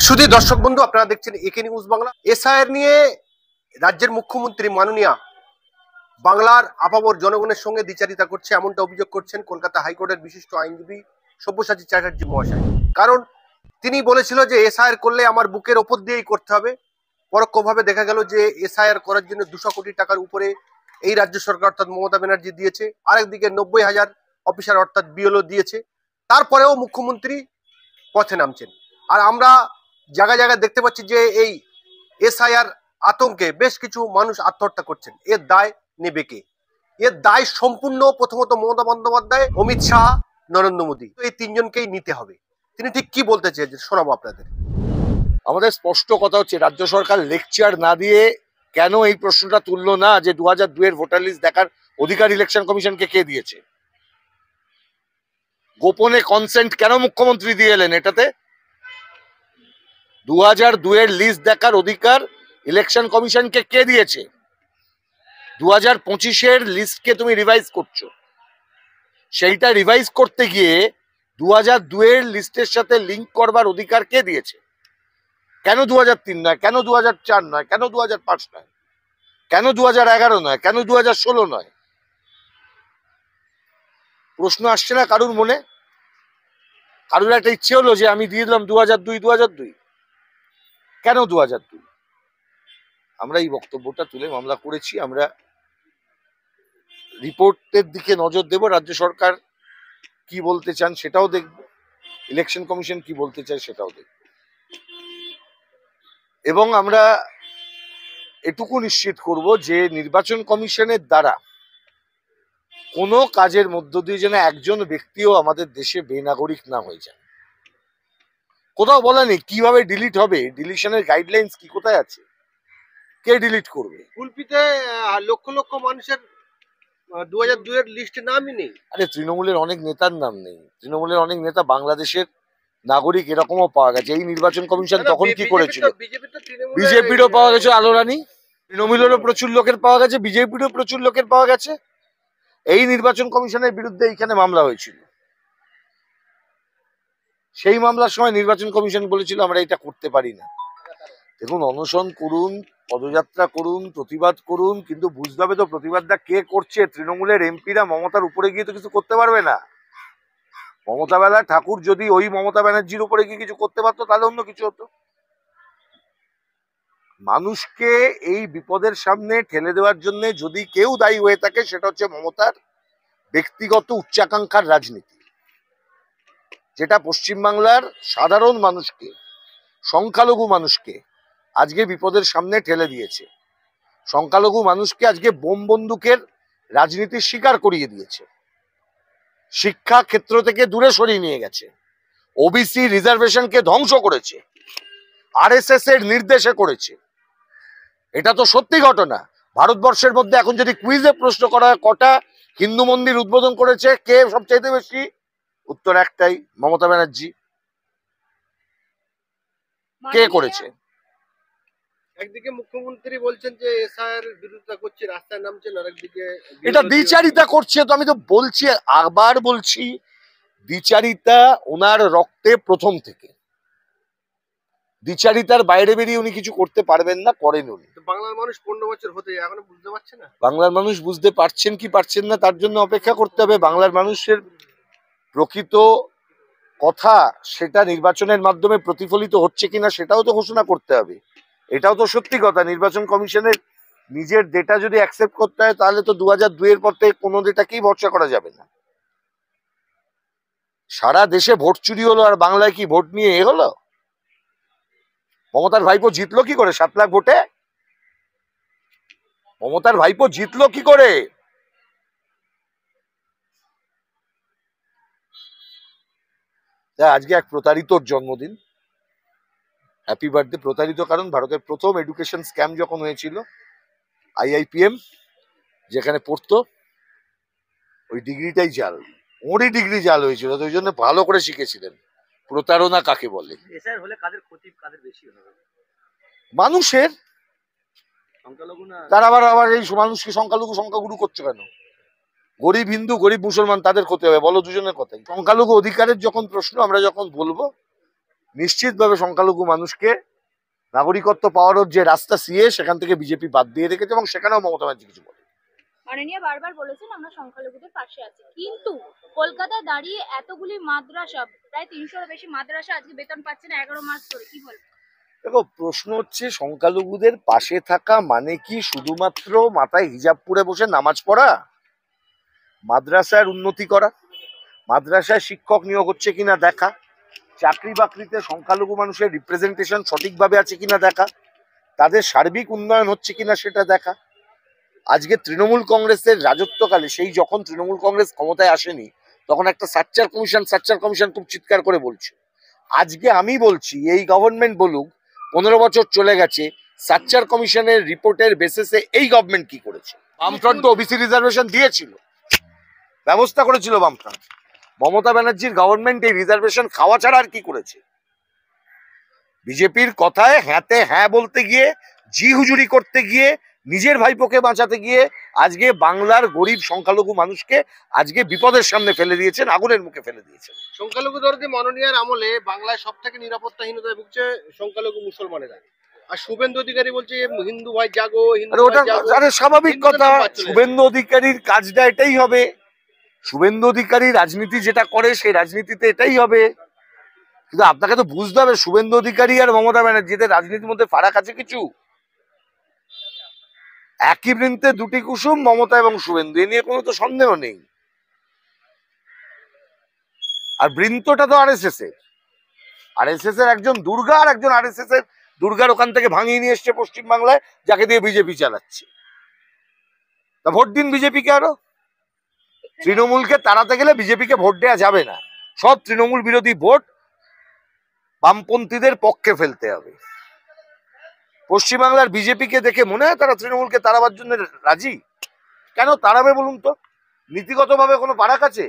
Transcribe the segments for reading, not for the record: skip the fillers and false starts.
সুধী দর্শক বন্ধু, আপনারা দেখছেন একে নিউজ বাংলা। এসআইআর নিয়ে রাজ্যের মুখ্যমন্ত্রী মাননীয়া বাংলার আপামর জনগণের সঙ্গে দ্বিচারিতা করছে, এমনটা অভিযোগ করছেন কলকাতা হাইকোর্টের বিশিষ্ট আইনজীবী সব্যসাচী চ্যাটার্জি মহাশয়। কারণ তিনি বলেছিল যে এসআইআর করলে আমার বুকের ওপর দিয়েই করতে হবে। পরোক্ষভাবে দেখা গেল যে এসআইআর করার জন্য 200 কোটি টাকার উপরে এই রাজ্য সরকার অর্থাৎ মমতা ব্যানার্জি দিয়েছে, আরেকদিকে 90,000 অফিসার অর্থাৎ বিএলও দিয়েছে। তারপরেও মুখ্যমন্ত্রী পথে নামছেন। আর আমরা জায়গায় জায়গায় দেখতে পাচ্ছি যে এই এসআইআর আতঙ্কে বেশ কিছু মানুষ আত্মহত্যা করছেন। এর দায় নেবে কে? এর দায় সম্পূর্ণ প্রথমত মমতা বন্দ্যোপাধ্যায়, অমিত শাহ, নরেন্দ্র মোদী, এই তিনজনকেই নিতে হবে। তিনি ঠিক কি বলতে চেয়েছেন শোনাবো আপনাদের। আমাদের স্পষ্ট কথা হচ্ছে, রাজ্য সরকার লেকচার না দিয়ে কেন এই প্রশ্নটা তুললো না যে 2002 এর ভোটার লিস্ট দেখার অধিকার ইলেকশন কমিশনকে কে দিয়েছে? গোপনে কনসেন্ট কেন মুখ্যমন্ত্রী দিয়ে এলেন এটাতে? 2002 এর লিস্ট দেখার অধিকার ইলেকশন কমিশনকে কে দিয়েছে? 2025 এর লিস্টকে তুমি রিভাইজ করছো, সেইটা রিভাইজ করতে গিয়ে 2002 এর লিস্টের সাথে লিঙ্ক করবার অধিকার কে দিয়েছে? কেন 2003 নয়, কেন 2004 নয়, কেন 2005 নয়, কেন 2011 নয়, কেন 2016 নয়? প্রশ্ন আসছে না কারুর মনে? কারুর একটা ইচ্ছে হলো যে আমি দিয়ে দিলাম 2002? কেন 2002? আমরা এই বক্তব্যটা তুলে মামলা করেছি। আমরা রিপোর্টের দিকে নজর দেব, রাজ্য সরকার কি বলতে চান সেটাও দেখব, ইলেকশন কমিশন কি বলতে চায় সেটাও দেখব, এবং আমরা এটুকু নিশ্চিত করব যে নির্বাচন কমিশনের দ্বারা কোনো কাজের মধ্য দিয়ে যেন একজন ব্যক্তিও আমাদের দেশে বেনাগরিক না হয়ে যায়। কোথাও বলা নেই কিভাবে ডিলিট হবে, ডিলিশনের গাইডলাইন্স কি, কোথায় আছে, কে ডিলিট করবে? কুলপিতে লক্ষ লক্ষ মানুষের 2002 এর লিস্টে নামই নেই। আরে তৃণমূলের অনেক নেতার নাম নেই, তৃণমূলের অনেক নেতা বাংলাদেশের নাগরিক এরকমও পাওয়া গেছে। এই নির্বাচন কমিশন তখন কি করেছিল? বিজেপিরও পাওয়া গেছে আলো রানী, তৃণমূলেরও প্রচুর লোকের পাওয়া গেছে, বিজেপিরও প্রচুর লোকের পাওয়া গেছে। এই নির্বাচন কমিশনের বিরুদ্ধে এইখানে মামলা হয়েছিল, সেই মামলার সময় নির্বাচন কমিশন বলেছিল আমরা এটা করতে পারি না। দেখুন, অনশন করুন, পদযাত্রা করুন, প্রতিবাদ করুন, কিন্তু বুঝতে হবে তো প্রতিবাদটা কে করছে। তৃণমূলের এমপিরা মমতার উপরে গিয়ে তো কিছু করতে পারবে না। মমতা ঠাকুর যদি ওই মমতা ব্যানার্জির উপরে গিয়ে কিছু করতে পারতো তাহলে অন্য কিছু হতো। মানুষকে এই বিপদের সামনে ঠেলে দেওয়ার জন্য যদি কেউ দায়ী হয়ে থাকে সেটা হচ্ছে মমতার ব্যক্তিগত উচ্চাকাঙ্ক্ষার রাজনীতি, যেটা পশ্চিমবাংলার সাধারণ মানুষকে, সংখ্যালঘু মানুষকে আজকে বিপদের সামনে ঠেলে দিয়েছে। সংখ্যালঘু মানুষকে আজকে বোম বন্দুকের রাজনীতির শিকার করিয়ে দিয়েছে, শিক্ষা ক্ষেত্র থেকে দূরে সরিয়ে নিয়ে গেছে, ওবিসি রিজার্ভেশনকে ধ্বংস করেছে, আরএসএস এর নির্দেশে করেছে। এটা তো সত্যি ঘটনা। ভারতবর্ষের মধ্যে এখন যদি কুইজে প্রশ্ন করা হয় কটা হিন্দু মন্দির উদ্বোধন করেছে, কে সবচাইতে বেশি, উত্তর একটাই, মমতা ব্যানার্জি। কে করেছে? একদিকে মুখ্যমন্ত্রী বলছেন যে এসআইআর বিরোধিতা করছে, রাস্তায় নামছেন, আরেকদিকে এটা দ্বিচারিতা করছে। তো আমি তো বলছি, আবার বলছি, দ্বিচারিতা ওনার রক্তে প্রথম থেকে। দ্বিচারিতার বাইরে বেরিয়ে উনি কিছু করতে পারবেন না, করেন উনি। বাংলার মানুষ 15 বছর হতে এখনো বুঝতে পারছে না। বাংলার মানুষ বুঝতে পারছেন কি পারছেন না তার জন্য অপেক্ষা করতে হবে। বাংলার মানুষের প্রকৃত কথা সেটা নির্বাচনের মাধ্যমে প্রতিফলিত হচ্ছে কিনা সেটাও তো ঘোষণা করতে হবে। এটাও তো সত্যি কথা, নির্বাচন কমিশনের নিজের ডেটা যদি অ্যাকসেপ্ট করতে হয় তাহলে তো 2002 এর পর থেকে কোনো ডেটাকেই ভরসা করা যাবে না। সারা দেশে ভোট চুরি হলো আর বাংলায় কি ভোট নিয়ে এ হলো? মমতার ভাইপো জিতলো কি করে 7 লাখ ভোটে? মমতার ভাইপো জিতলো কি করে? আজকে এক প্রতারিতর জন্মদিন, হ্যাপি বার্থডে। প্রতারিত কারণ ভারতের প্রথম এডুকেশন স্ক্যাম যখন হয়েছিল, IIPM যেখানে পড়তো, ওই ডিগ্রিটাই জাল, ওরই ডিগ্রি জাল হয়েছিল। তো ওই জন্য ভালো করে শিখেছিলেন প্রতারণা কাকে বলে। মানুষের, তারা আবার এই মানুষকে সংখ্যালঘু করছে কেন? গরিব হিন্দু, গরিব মুসলমান, তাদের ক্ষতি হবে? বলো দুজনের কথাই। সংখ্যালঘু অধিকারের যখন প্রশ্ন আমরা যখন বলবো, নিশ্চিতভাবে সংখ্যালঘু মানুষকে নাগরিকত্ব পাওয়ার যে রাস্তা সিএ সেখান থেকে বিজেপি বাদ দিয়ে রেখেছে, এবং সেখানেও মমতা ব্যানার্জি কিছু বলে। মাননীয় বারবার বলেছেন আমরা সংখ্যালঘুদের পাশে আছি, কিন্তু কলকাতায় দাঁড়িয়ে এতগুলি মাদ্রাসা, প্রায় 300-এর বেশি মাদ্রাসা আজকে বেতন পাচ্ছে না 11 মাস ধরে, কি বলবেন? দেখো, প্রশ্ন হচ্ছে সংখ্যালঘুদের পাশে থাকা মানে কি শুধুমাত্র মাথায় হিজাব পরে বসে নামাজ পড়া? মাদ্রাসার উন্নতি করা, মাদ্রাসায় শিক্ষক নিয়োগ হচ্ছে কিনা দেখা, চাকরি বাকরিতে সংখ্যালঘু মানুষের রিপ্রেজেন্টেশন সঠিকভাবে আছে কিনা দেখা, তাদের সার্বিক উন্নয়ন হচ্ছে কিনা সেটা দেখা। আজকে তৃণমূল কংগ্রেসের রাজত্বকালে, সেই যখন তৃণমূল কংগ্রেস ক্ষমতায় আসেনি তখন একটা সাচ্চার কমিশন খুব চিৎকার করে বলছে। আজকে আমি বলছি, এই গভর্নমেন্ট বলুক 15 বছর চলে গেছে, সাচ্চার কমিশনের রিপোর্টের বেসিসে এই গভর্নমেন্ট কি করেছে? বামফ্রন্ট তো ওবিসি রিজার্ভেশন দিয়েছিল, ব্যবস্থা করেছিল বামফ্রন্ট। মমতা ব্যানার্জির গভর্নমেন্ট এই রিজার্ভেশন খাওয়া ছাড়া আর কি করেছে? বিজেপির কথায় হ্যাঁতে হ্যাঁ বলতে গিয়ে, জি হুজুরি করতে গিয়ে, নিজের ভাইপোকে বাঁচাতে গিয়ে আজকে বাংলার গরিব সংখ্যালঘু মানুষকে আজকে বিপদের সামনে ফেলে দিয়েছেন, আগুনের মুখে ফেলে দিয়েছেন। সংখ্যালঘু দরদি মাননীয়ার আমলে বাংলায় সব থেকে নিরাপত্তাহীনতায় ভুগছে সংখ্যালঘু মুসলমানেরা। আর শুভেন্দু অধিকারী বলছে হিন্দু ভাই জাগো, হিন্দু ওটা ভাই জাগো। আরে স্বাভাবিক হিন্দুদের কথা, নাম বাদ চলে এসেছে। শুভেন্দু অধিকারীর কাজটা এটাই হবে। শুভেন্দু অধিকারী রাজনীতি যেটা করে সেই রাজনীতিতে এটাই হবে। কিন্তু আপনাকে তো বুঝতে হবে, শুভেন্দু অধিকারী আর মমতা ব্যানার্জিদের রাজনীতির মধ্যে ফারাক আছে কিছু? একই বৃন্তে দুটি কুসুম, মমতা এবং শুভেন্দু, এ নিয়ে কোনো তো সন্দেহ নেই। আর বৃন্তটা তো আরএসএস এর, আরএসএস এর একজন দুর্গা আর একজন আরএসএস এর দুর্গার ওখান থেকে ভাঙিয়ে নিয়ে এসছে পশ্চিমবাংলায়, যাকে দিয়ে বিজেপি চালাচ্ছে। তা ভোট দিন বিজেপিকে আরো। তৃণমূলকে তাড়াতে গেলে বিজেপিকে ভোট দেওয়া যাবে না, সব তৃণমূল বিরোধী ভোট বামপন্থীদের পক্ষে ফেলতে হবে। পশ্চিমবাংলার বিজেপিকে দেখে মনে হয় তারা তৃণমূলকে তাড়াবার জন্য রাজি? কেন তাড়াবে বলুন তো? নীতিগতভাবে কোনো ফারাক আছে?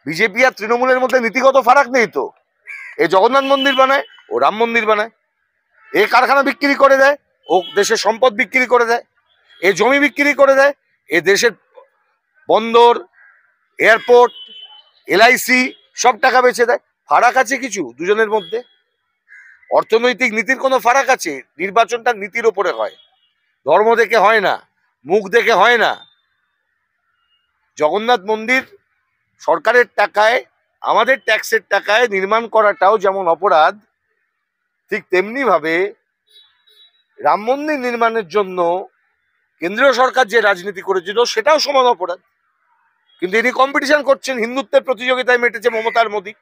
বিজেপি আর তৃণমূলের মধ্যে নীতিগত ফারাক নেই তো। এ জগন্নাথ মন্দির বানায়, ও রাম মন্দির বানায়। এ কারখানা বিক্রি করে দেয়, ও দেশের সম্পদ বিক্রি করে দেয়। এ জমি বিক্রি করে দেয়, এ দেশের বন্দর, এয়ারপোর্ট, এলআইসি সব টাকা বেচে দেয়। ফারাক আছে কিছু দুজনের মধ্যে? অর্থনৈতিক নীতির কোনো ফারাক আছে? নির্বাচনটা নীতির ওপরে হয়, ধর্ম দেখে হয় না, মুখ দেখে হয় না। জগন্নাথ মন্দির সরকারের টাকায়, আমাদের ট্যাক্সের টাকায় নির্মাণ করাটাও যেমন অপরাধ, ঠিক তেমনি ভাবে রাম মন্দির নির্মাণের জন্য কেন্দ্রীয় সরকার যে রাজনীতি করেছিল সেটাও সমান অপরাধ। কিন্তু ইনি কম্পিটিশন করছেন, হিন্দুত্বের প্রতিযোগিতায় মেটেছে মমতার মোদী।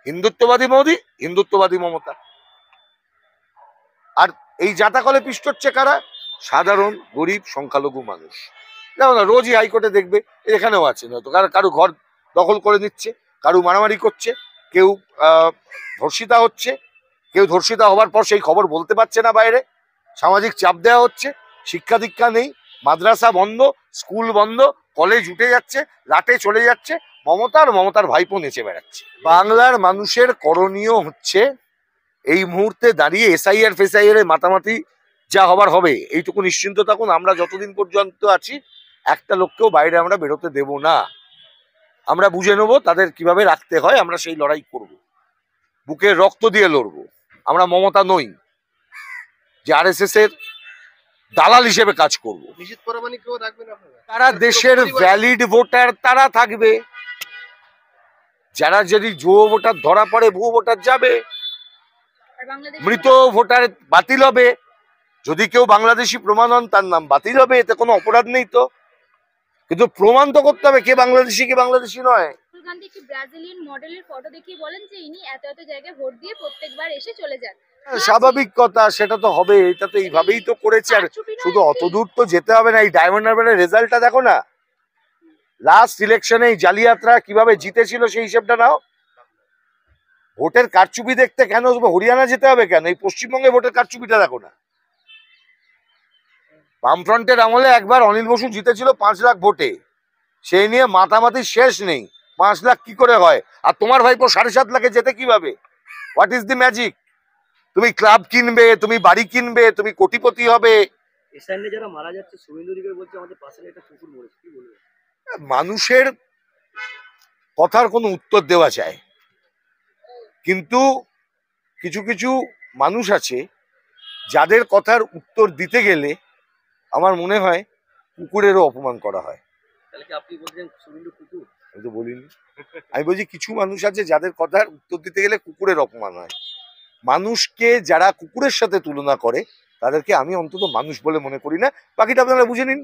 হিন্দুত্ববাদী মোদী, হিন্দুত্ববাদী মমতা। আর এই জাতাকলে পিষ্ট হচ্ছে কারা? সাধারণ গরিব সংখ্যালঘু মানুষ। দেখো না, রোজই হাইকোর্টে দেখবে, এখানেও আছে, নয়তো কারো ঘর দখল করে নিচ্ছে, কারো মারামারি করছে, কেউ ধর্ষিতা হচ্ছে, কেউ ধর্ষিতা হবার পর সেই খবর বলতে পারছে না বাইরে, সামাজিক চাপ দেওয়া হচ্ছে, শিক্ষা দীক্ষা নেই, মাদ্রাসা বন্ধ, স্কুল বন্ধ, কলেজ উঠে যাচ্ছে, লাটে চলে যাচ্ছে, মমতার ভাইপো নেচে বেড়াচ্ছে। বাংলার মানুষের করণীয় হচ্ছে এই মুহূর্তে দাঁড়িয়ে এসআইআর ফেসআইআর এর মাতামাতি যা হবার হবে, এইটুকু নিশ্চিন্ত থাকুন। আমরা যতদিন পর্যন্ত আছি একটা লোককেও বাইরে আমরা বেরোতে দেব না। আমরা বুঝে নেবো তাদের কিভাবে রাখতে হয়, আমরা সেই লড়াই করব, বুকের রক্ত দিয়ে লড়বো। আমরা মমতা নই যে আরএসএস এর দালাল হিসেবে কাজ করব। নিষিদ্ধ প্রামাণিকও রাখবেন আপনারা? তারা দেশের ভ্যালিড ভোটার, তারা থাকবে। যারা যদি ভুয়ো ভোটার ধরা পড়ে, ভুয়ো ভোটার যাবে, আর বাংলাদেশে মৃত ভোটার বাতিল হবে। যদি কেউ বাংলাদেশি প্রমাণ হন তার নাম বাতিল হবে, এতে কোনো অপরাধ নেই তো। কিন্তু প্রমাণ তো করতে হবে কে বাংলাদেশি কে বাংলাদেশি নয়। রাহুল গান্ধী একটি ব্রাজিলিয়ান মডেলের ফটো দেখিয়ে বলেন যে ইনি এত এত জায়গায় ভোট দিয়ে প্রত্যেকবার এসে চলে যান। স্বাভাবিক কথা, সেটা তো হবে, এটা তো এইভাবেই তো করেছে। আর শুধু অত দূর তো যেতে হবে না, এই ডায়মন্ড হারবারের রেজাল্টটা দেখো না, লাস্ট ইলেকশনে এই জালিয়াতরা কিভাবে জিতেছিল সেই হিসেবটা নাও। ভোটের কারচুপি দেখতে কেন হরিয়ানা যেতে হবে কেন? এই পশ্চিমবঙ্গে ভোটের কারচুপিটা দেখো না। বামফ্রন্টের আমলে একবার অনিল বসু জিতেছিল 5 লাখ ভোটে, সেই নিয়ে মাতামাতি শেষ নেই। 5 লাখ কি করে হয়? আর তোমার ভাইপো 7.5 লাখে যেতে কিভাবে? What is the magic? তুমি ক্লাব কিনবে, তুমি বাড়ি কিনবে, তুমি কোটিপতি হবে। এসআইনে যারা মারা যাচ্ছে, শুভেন্দু অধিকারী বলছে আমাদের পাশের একটা কুকুর মরেছে, কি বলবো? মানুষের কথার কোনো উত্তর দেওয়া চাই। কিন্তু কিছু কিছু মানুষ আছে যাদের কথার উত্তর দিতে গেলে আমার মনে হয় কুকুরেরও অপমান করা হয়। তাহলে কি আপনি বলছেন শুভেন্দু কুকুর? আমি তো বলিনি, আমি বলছি কিছু মানুষ আছে যাদের কথার উত্তর দিতে গেলে কুকুরের অপমান হয়। মানুষকে যারা কুকুরের সাথে তুলনা করে তাদেরকে আমি অন্তত মানুষ বলে মনে করি না। বাকিটা আপনারা বুঝে নিন।